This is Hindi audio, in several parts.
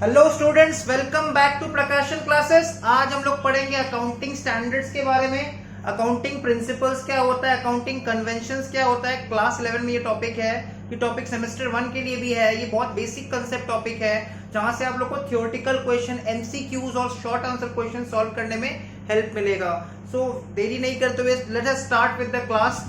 Hello students, welcome back to Prakashan classes. आज हम लोग पढ़ेंगे अकाउंटिंग स्टैंडर्ड्स के बारे में। अकाउंटिंग प्रिंसिपल्स क्या होता है, अकाउंटिंग कन्वेंशंस क्या होता है। क्लास 11 में ये टॉपिक है। ये टॉपिक सेमेस्टर 1 के लिए भी है। ये बहुत बेसिक कंसेप्ट टॉपिक है जहां से आप लोग को थ्योरेटिकल क्वेश्चन, एमसीक्यूज और शॉर्ट आंसर क्वेश्चन सॉल्व करने में हेल्प मिलेगा। सो देरी नहीं करते हुए let us start with the class.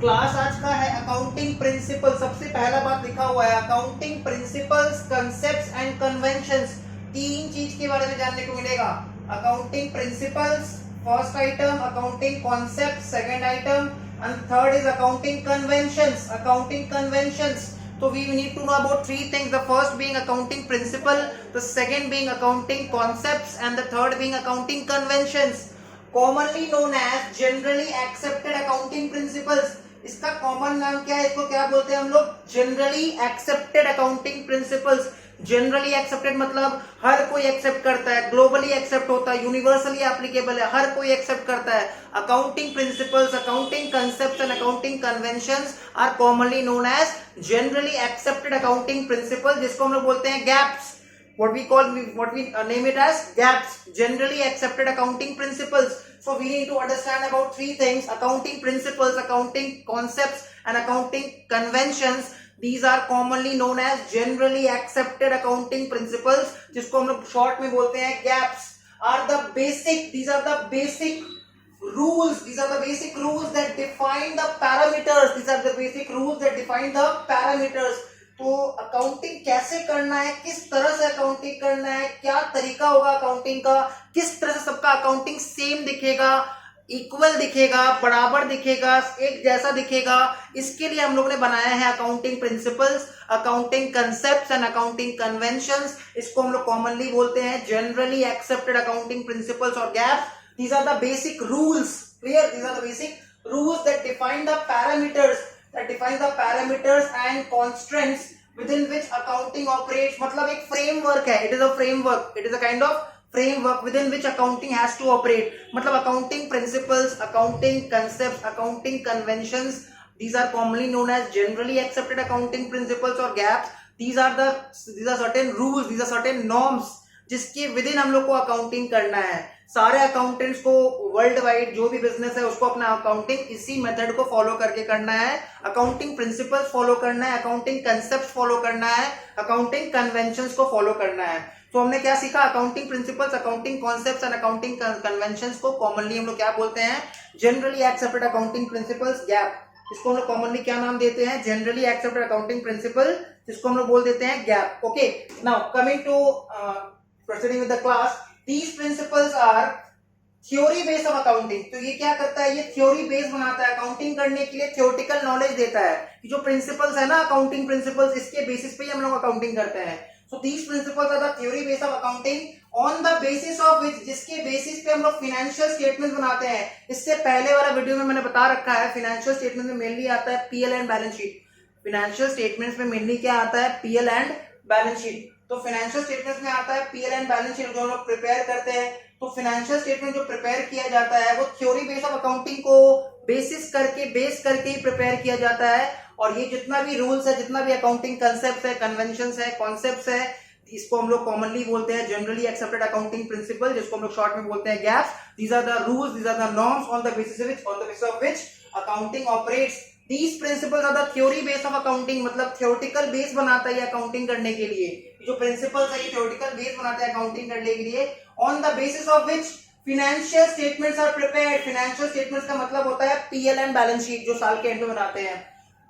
Class आज का है अकाउंटिंग प्रिंसिपल। सबसे पहला बात लिखा हुआ है accounting principles, concepts and conventions. तीन चीज के बारे में जानने को मिलेगा। Accounting principles first item, accounting concept second item, and third is accounting conventions. Accounting conventions, so we need to know about three things. The first being accounting principle, the second being accounting concepts, and the third being accounting conventions, commonly known as generally accepted accounting principles. इसका कॉमन नाम क्या है, इसको क्या बोलते हैं हम लोग? Generally accepted accounting principles. Generally accepted मतलब हर कोई एक्सेप्ट करता है, ग्लोबली एक्सेप्ट होता है, यूनिवर्सली एप्लीकेबल है, हर कोई एक्सेप्ट करता है। Accounting principles, accounting concepts and accounting conventions are commonly known as generally accepted accounting principle, जिसको हम लोग बोलते हैं GAAPs. what we name it as GAPS, generally accepted accounting principles. So we need to understand about three things: accounting principles, accounting concepts, and accounting conventions. These are commonly known as generally accepted accounting principles, जिसको हम लोग शॉर्ट में बोलते हैं GAPS। are the basic these are the basic rules these are the basic rules that define the parameters these are the basic rules that define the parameters। तो अकाउंटिंग कैसे करना है, किस तरह से अकाउंटिंग करना है, क्या तरीका होगा अकाउंटिंग का, किस तरह से सबका अकाउंटिंग सेम दिखेगा, इक्वल दिखेगा, बराबर दिखेगा, एक जैसा दिखेगा, इसके लिए हम लोग ने बनाया है accounting principles, accounting concepts and accounting conventions. इसको हम लोग कॉमनली बोलते हैं जनरली एक्सेप्टेड अकाउंटिंग प्रिंसिपल्स और GAAPs. These are the basic rules, clear? These are the basic rules that define the parameters, that defines the parameters and constraints within which accounting operates। मतलब एक framework है, it is a framework, it is a kind of framework within which accounting has to operate। मतलब accounting principles, accounting concepts, accounting conventions, these are commonly known as generally accepted accounting principles or GAPS। these are certain rules, these are certain norms जिसके विदिन हम लोग को अकाउंटिंग करना है। सारे अकाउंटेंट्स को वर्ल्ड वाइड जो भी बिजनेस है उसको अपना अकाउंटिंग इसी मेथड को फॉलो करके करना है। अकाउंटिंग प्रिंसिपल्स फॉलो करना है, अकाउंटिंग कंसेप्ट फॉलो करना है, अकाउंटिंग कन्वेंशंस को फॉलो करना है। तो हमने क्या सीखा? Accounting principles, accounting concepts and accounting conventions को कॉमनली हम लोग क्या बोलते हैं? Generally accepted accounting principles, gap. इसको हम लोग कॉमनली क्या नाम देते हैं? जनरली एक्सेप्टेड अकाउंटिंग प्रिंसिपल, जिसको हम लोग बोल देते हैं GAAP. Okay, now coming to proceeding with the class, these principles are theory base of accounting। तो ये क्या करता है? ये थ्योरी बेस बनाता है, अकाउंटिंग करने के लिए थ्योरेटिकल नॉलेज देता है। जो प्रिंसिपल्स है ना अकाउंटिंग प्रिंसिपल्स, इसके बेसिस पे ही हम लोग अकाउंटिंग करते हैं। So these principles are the theory base of accounting on the basis of which, जिसके बेसिस पे हम लोग फाइनेंशियल स्टेटमेंट बनाते हैं। इससे पहले वाला वीडियो में मैंने बता रखा है, फाइनेंशियल स्टेटमेंट में मेनली आता है PL and balance sheet. Financial statements में मेनली क्या आता है? PL and balance sheet. तो फाइनेंशियल स्टेटमेंट्स में आता है पीएल एंड बैलेंस शीट जो हम लोग प्रिपेयर करते हैं। तो फाइनेंशियल स्टेटमेंट जो प्रिपेयर किया जाता है वो थ्योरी बेस ऑफ अकाउंटिंग को बेस करके ही प्रिपेयर किया जाता है। और ये जितना भी रूल्स है, जितना भी अकाउंटिंग कंसेप्ट है, कन्वेंशंस है, कॉन्सेप्ट्स है, इसको हम लोग कॉमनली बोलते हैं जनरली एक्सेप्टेड अकाउंटिंग प्रिंसिपल, जिसको हम लोग शॉर्ट में बोलते हैं GAAPs. These are the rules, these are the norms on the basis of which accounting operates. These principles are the theory base of accounting, मतलब theoretical base बनाता है अकाउंटिंग करने के लिए। जो प्रिंसिपल्स है ये theoretical base बनाता है अकाउंटिंग करने के लिए। On the basis of which financial statements are prepared। financial statements का मतलब होता है पीएल एंड बैलेंस शीट जो साल के एंड में बनाते हैं।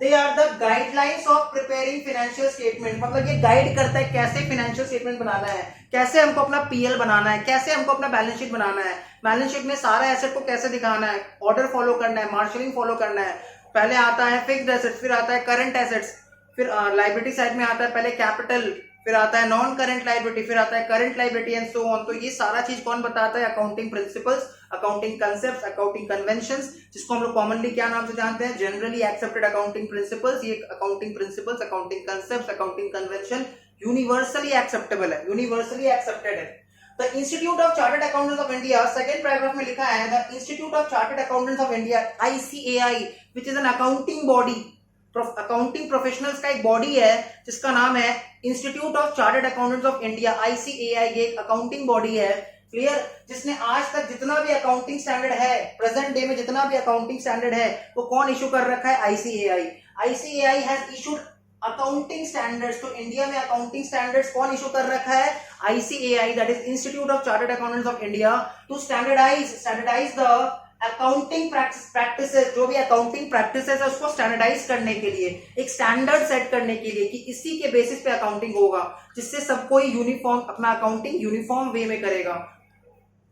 They are the guidelines of preparing financial statement। मतलब ये गाइड करता है कैसे फाइनेंशियल स्टेटमेंट बनाना है, कैसे हमको अपना पीएल बनाना है, कैसे हमको अपना बैलेंस शीट बनाना है, बैलेंस शीट में सारा एसेट को कैसे दिखाना है, ऑर्डर फॉलो करना है, मार्शलिंग फॉलो करना है। पहले आता है फिक्स्ड एसेट्स, फिर आता है करंट एसेट्स, फिर लाइबिलिटी साइड में आता है पहले कैपिटल, फिर आता है नॉन करंट लाइबिलिटी, फिर आता है current liability and so on. तो ये सारा चीज कौन बताता है? Accounting principles, accounting concepts, accounting conventions, जिसको हम लोग कॉमनली क्या नाम से जानते हैं? Generally accepted accounting principles. ये accounting principles, accounting concepts, accounting convention universally acceptable है, यूनिवर्सली एक्सेप्टेड है। The Institute of Chartered Accountants of India, second paragraph में लिखा है, The Institute of Chartered Accountants of India, ICAI, which is an accounting body, accounting professionals का एक बॉडी है जिसका नाम है Institute of Chartered Accountants of India, ICAI, ये एक अकाउंटिंग बॉडी है, क्लियर, जिसने आज तक जितना भी अकाउंटिंग स्टैंडर्ड है, प्रेजेंट डे में जितना भी अकाउंटिंग स्टैंडर्ड है वो कौन इशू कर रखा है? ICAI। ICAI has issued accounting standards. तो इंडिया में अकाउंटिंग स्टैंडर्ड्स कौन इशू कर रखा है? ICAI, that is Institute of Chartered Accountants of India, to standardize the accounting practices, जो भी अकाउंटिंग प्रैक्टिसेस है उसको स्टैंडर्डाइज करने के लिए, एक स्टैंडर्ड सेट करने के लिए कि इसी के बेसिस पे अकाउंटिंग होगा, जिससे सब कोई यूनिफॉर्म अपना अकाउंटिंग यूनिफॉर्म वे में करेगा,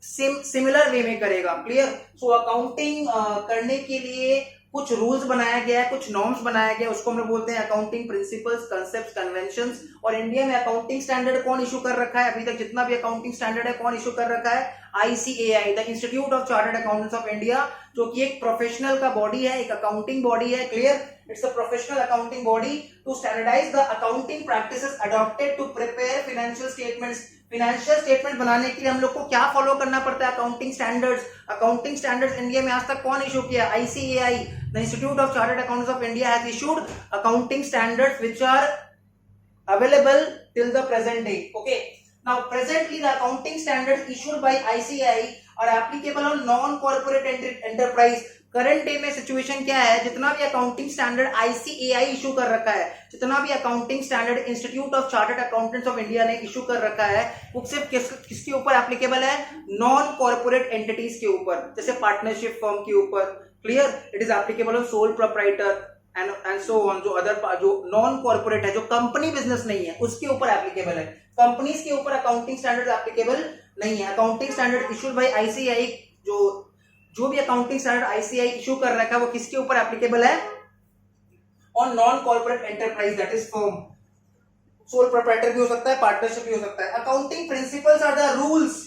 सिमिलर वे में करेगा, क्लियर। सो अकाउंटिंग करने के लिए कुछ रूल्स बनाया गया है, कुछ नॉर्म्स बनाया गया है, उसको हम लोग बोलते हैं अकाउंटिंग प्रिंसिपल्स, कंसेप्ट्स, कन्वेंशंस। और इंडिया में अकाउंटिंग स्टैंडर्ड कौन इशू कर रखा है? अभी तक जितना भी अकाउंटिंग स्टैंडर्ड है कौन इशू कर रखा है? ICAI, the Institute of Chartered Accountants of India, जो कि एक प्रोफेशनल का बॉडी है, एक अकाउंटिंग बॉडी है, clear. It's a professional accounting body to standardize the accounting practices adopted to prepare financial statements. Financial statement बनाने के लिए हम लोग को क्या फॉलो करना पड़ता है? Accounting standards. Accounting standards India में आज तक कौन इशू किया? ICAI, the Institute of Chartered Accountants of India has issued accounting standards which are available till the present day. Okay, now presently the accounting standards issued by ICAI are applicable on non-corporate enterprise. Current day में सिचुएशन क्या है? जितना भी अकाउंटिंग स्टैंडर्ड ICAI इशू कर रखा है, जितना भी accounting standard institute of Chartered Accountants of India ने इशू कर रखा है, वो सिर्फ किसके ऊपर एप्लीकेबल है? नॉन कॉर्पोरेट एंटिटीज के ऊपर, जैसे पार्टनरशिप फर्म के ऊपर, clear. It is applicable on sole proprietor and so on. जो अदर जो नॉन कॉर्पोरेट है, जो कंपनी बिजनेस नहीं है, उसके ऊपर एप्लीकेबल है। कंपनीज के ऊपर अकाउंटिंग स्टैंडर्ड एप्लीकेबल नहीं है। Accounting standard issued by ICAI, जो भी अकाउंटिंग स्टैंडर्ड ICAI इशू कर रखा है वो किसके ऊपर एप्लीकेबल है? On non corporate enterprise, that is firm. Sole proprietor भी हो सकता है, पार्टनरशिप भी हो सकता है। Accounting principles are the rules.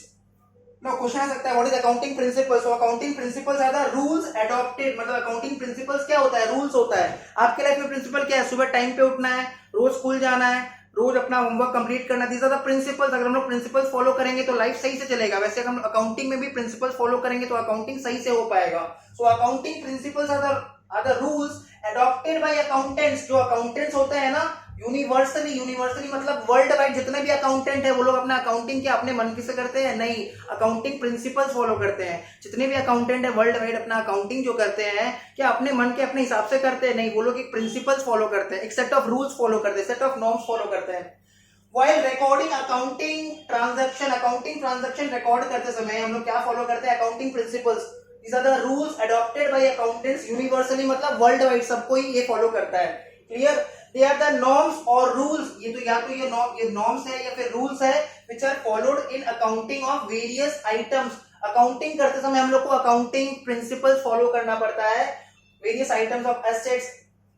No question आ सकता है, what is accounting principles? So accounting principles are the rules adopted. मतलब अकाउंटिंग प्रिंसिपल्स क्या होता है? रूल्स होता है। आपके लाइफ में प्रिंसिपल क्या है? सुबह टाइम पे उठना है, रोज स्कूल जाना है, रोज अपना होमवर्क कंप्लीट करना। These are the principles. अगर हम लोग प्रिंसिपल्स फॉलो करेंगे तो लाइफ सही से चलेगा। वैसे हम अकाउंटिंग में भी प्रिंसिपल्स फॉलो करेंगे तो अकाउंटिंग सही से हो पाएगा। So accounting principles are the rules adopted by accountants. जो अकाउंटेंट्स होते हैं ना, यूनिवर्सली मतलब वर्ल्ड वाइड जितने भी अकाउंटेंट है वो लोग अपना अकाउंटिंग क्या अपने मन से करते हैं? नहीं, अकाउंटिंग प्रिंसिपल्स फॉलो करते हैं। जितने भी अकाउंटेंट है वर्ल्ड वाइड अपना अकाउंटिंग जो करते हैं, क्या अपने मन के अपने हिसाब से करते हैं? नहीं, वो लोग एक प्रिंसिपल्स फॉलो करते हैं, एक सेट ऑफ रूल्स फॉलो करते हैं, सेट ऑफ नॉर्म्स फॉलो करते हैं। While recording accounting transaction record करते समय हम लोग क्या फॉलो करते हैं? Accounting principles. These are the rules adopted by accountants universally, मतलब वर्ल्ड वाइड सबको ही ये फॉलो करता है, clear. They are the norms और rules, ये तो या तो ये norms है या फिर rules है which are followed in accounting of various items। Accounting करते समय हम लोग को अकाउंटिंग प्रिंसिपल्स फॉलो करना पड़ता है, various items of assets,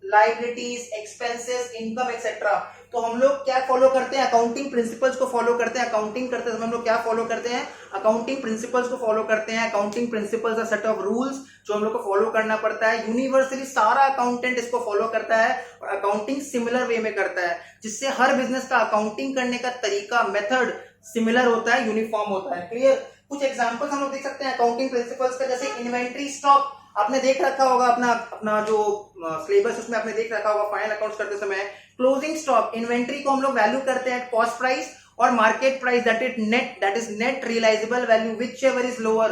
liabilities, expenses, income etcetera. तो हम लोग क्या फॉलो करते हैं? अकाउंटिंग प्रिंसिपल्स को फॉलो करते हैं। अकाउंटिंग करते समय हम लोग क्या फॉलो करते हैं? अकाउंटिंग प्रिंसिपल्स को फॉलो करते हैं। Accounting principles are set of rules जो हम लोग को फॉलो करना पड़ता है। यूनिवर्सली सारा अकाउंटेंट इसको फॉलो करता है और अकाउंटिंग सिमिलर वे में करता है, जिससे हर बिजनेस का अकाउंटिंग करने का तरीका, मेथड सिमिलर होता है, यूनिफॉर्म होता है, क्लियर। कुछ एग्जाम्पल्स हम लोग देख सकते हैं अकाउंटिंग प्रिंसिपल्स का, जैसे इन्वेंट्री स्टॉक। आपने देख रखा होगा अपना जो सिलेबस, उसमें आपने देख रखा होगा फाइनल अकाउंट्स करते समय। क्लोजिंग स्टॉक, इन्वेंट्री को हम लोग वैल्यू करते हैं कॉस्ट प्राइस और market price, that is net realisable value whichever is lower.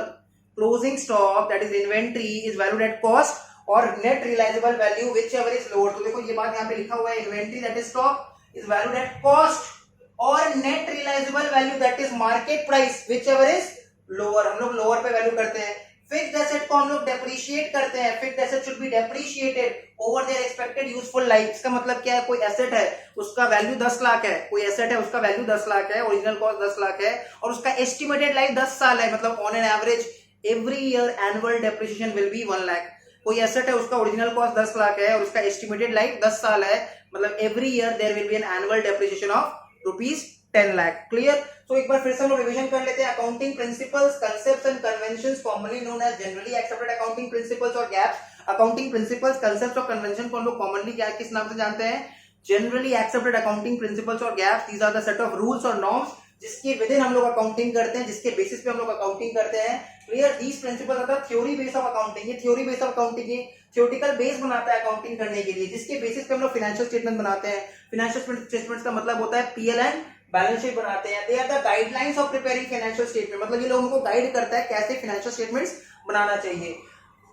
Closing stock that is inventory is valued at cost और net realisable value whichever is lower. तो देखो ये बात यहाँ पे लिखा हुआ है, inventory that is stock is valued at cost और net realisable value that is market price whichever is lower. हम लोग लोअर पे वैल्यू करते हैं। फिक्स्ड एसेट को हम लोग डेप्रिशिएट करते हैं। Fixed asset should be depreciated over their expected useful life. इसका मतलब क्या है? कोई एसेट है उसका वैल्यू 10 लाख है, कोई एसेट है उसका वैल्यू 10 लाख है, ओरिजिनल कॉस्ट 10 लाख है और उसका एस्टिमेटेड लाइफ 10 साल है, मतलब on an average every year annual depreciation will be 1 lakh. कोई एसेट है उसका ओरिजिनल कॉस्ट 10 लाख है और उसका एस्टिमेटेड लाइफ 10 साल है, मतलब every year there will be an annual depreciation of ₹10 lakh, clear. तो एक बार फिर से हम लोग रिवीजन कर लेते हैं। Accounting principles, concepts and conventions commonly known as generally accepted accounting principles और गैप्स। अकाउंटिंग प्रिंसिपल्स, कंसेप्ट्स और कन्वेंशन को हम लोग कॉमनली क्या किस नाम से जानते हैं? जनरली एक्सेप्टेड अकाउंटिंग प्रिंसिपल्स और GAAPs. These are the set of rules और नॉर्म्स जिसके विद इन हम लोग अकाउंटिंग करते हैं, जिसके बेसिस पे हम लोग अकाउंटिंग करते हैं, clear. These principles are the theory base of accounting. ये थ्योरी बेस ऑफ अकाउंटिंग है। थ्योरेटिकल बेस बनाता है अकाउंटिंग करने के लिए, जिसके बेसिस पे हम लोग फाइनेंशियल स्टेटमेंट बनाते हैं। फाइनेंशियल स्टेटमेंट्स का मतलब होता है पीएल एंड बैलेंस शीट बनाते हैं। They are the guidelines of preparing financial statement, मतलब ये लोगों को गाइड करता है कैसे फाइनेंशियल स्टेटमेंट्स बनाना चाहिए।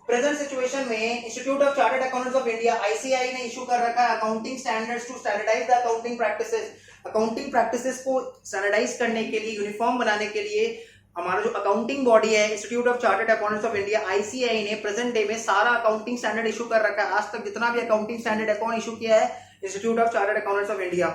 प्रेजेंट सिचुएशन में Institute of Chartered Accountants of India ICAI ने इशू कर रखा है accounting standards to standardize the accounting practices. Accounting practices को स्टैंडर्डाइज करने के लिए, यूनिफॉर्म बनाने के लिए हमारा जो अकाउंटिंग बॉडी है Institute of Chartered Accountants of India ICAI ने प्रेजेंट डे में सारा अकाउंटिंग स्टैंडर्ड इशू कर रखा है। आज तक जितना भी अकाउंटिंग स्टैंडर्ड है कौन इशू किया है? Institute of Chartered Accountants of India.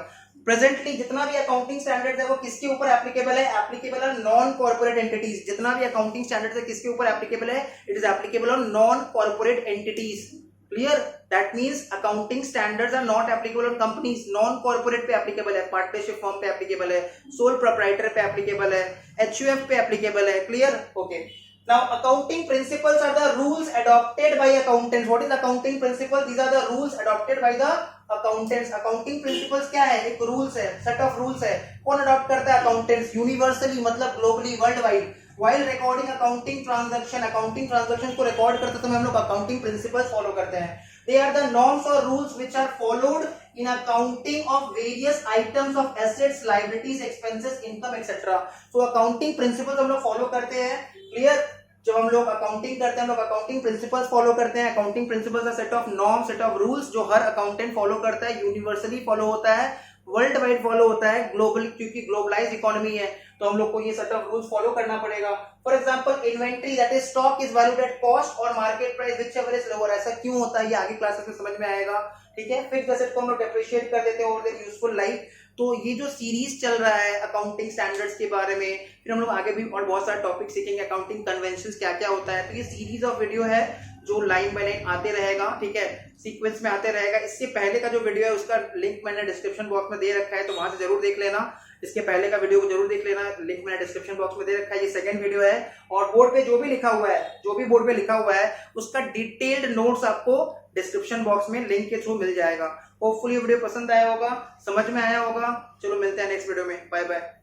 Presently जितना भी अकाउंटिंग स्टैंडर्ड है वो किसके ऊपर एप्लीकेबल है? एप्लीकेबल है नॉन कॉर्पोरेट एंटिटीज। जितना भी अकाउंटिंग स्टैंडर्ड है किसके ऊपर एप्लीकेबल है? It is applicable on non corporate entities. Clear? That means accounting standards are not applicable on companies. Non corporate पे एप्लीकेबल है, पार्टनरशिप फर्म पे एप्लीकेबल है, सोल प्रोप्राइटर पे एप्लीकेबल है, एचयूएफ पे एप्लीकेबल है। Clear? Okay. Now accounting principles are the rules adopted by accountants. What is accounting principles? These are the rules adopted by the accountants. Accounting principles क्या है? एक rules है, set of rules है। कौन अडॉप्ट करता है? accountants। universally मतलब globally, worldwide। while recording accounting transaction, accounting transactions को record करते समय हम लोग accounting principles follow करते हैं। They are the norms or rules which are followed in accounting of various items of assets, liabilities, expenses, income, etc. So accounting principles हम लोग follow करते हैं। क्लियर? जब हम लोग अकाउंटिंग करते हैं हम लोग अकाउंटिंग प्रिंसिपल्स फॉलो करते हैं। Accounting principles are set of norm, set of rules जो हर अकाउंटेंट फॉलो करता है, यूनिवर्सली फॉलो होता है, वर्ल्ड वाइड फॉलो होता है, ग्लोबल, क्योंकि ग्लोबलाइज इकोनॉमी है तो हम लोग को ये सेट ऑफ रूल्स फॉलो करना पड़ेगा। For example inventory that is stock is valued at cost और market price whichever is lower. ऐसा क्यों होता है ये आगे क्लासेस में समझ में आएगा। ठीक है? फिक्स्ड एसेट को हम लोग डेप्रिशिएट कर देते हैं ओवर देयर यूजफुल लाइफ। तो ये जो सीरीज चल रहा है अकाउंटिंग स्टैंडर्ड्स के बारे में, फिर हम लोग आगे भी और बहुत सारे टॉपिक सीखेंगे। अकाउंटिंग कन्वेंशंस क्या क्या होता है, तो ये सीरीज ऑफ वीडियो है जो लाइन बाय लाइन आते रहेगा। ठीक है? सीक्वेंस में आते रहेगा। इससे पहले का जो वीडियो है उसका लिंक मैंने डिस्क्रिप्शन बॉक्स में दे रखा है, तो वहां से जरूर देख लेना। इसके पहले का वीडियो को जरूर देख लेना, लिंक मैंने डिस्क्रिप्शन बॉक्स में दे रखा है। ये सेकंड वीडियो है और बोर्ड पे जो भी लिखा हुआ है, जो भी बोर्ड पे लिखा हुआ है उसका डिटेल्ड नोट्स आपको डिस्क्रिप्शन बॉक्स में लिंक के थ्रू मिल जाएगा। होपफुली वीडियो पसंद आया होगा, समझ में आया होगा। चलो मिलते हैं नेक्स्ट वीडियो में। Bye bye.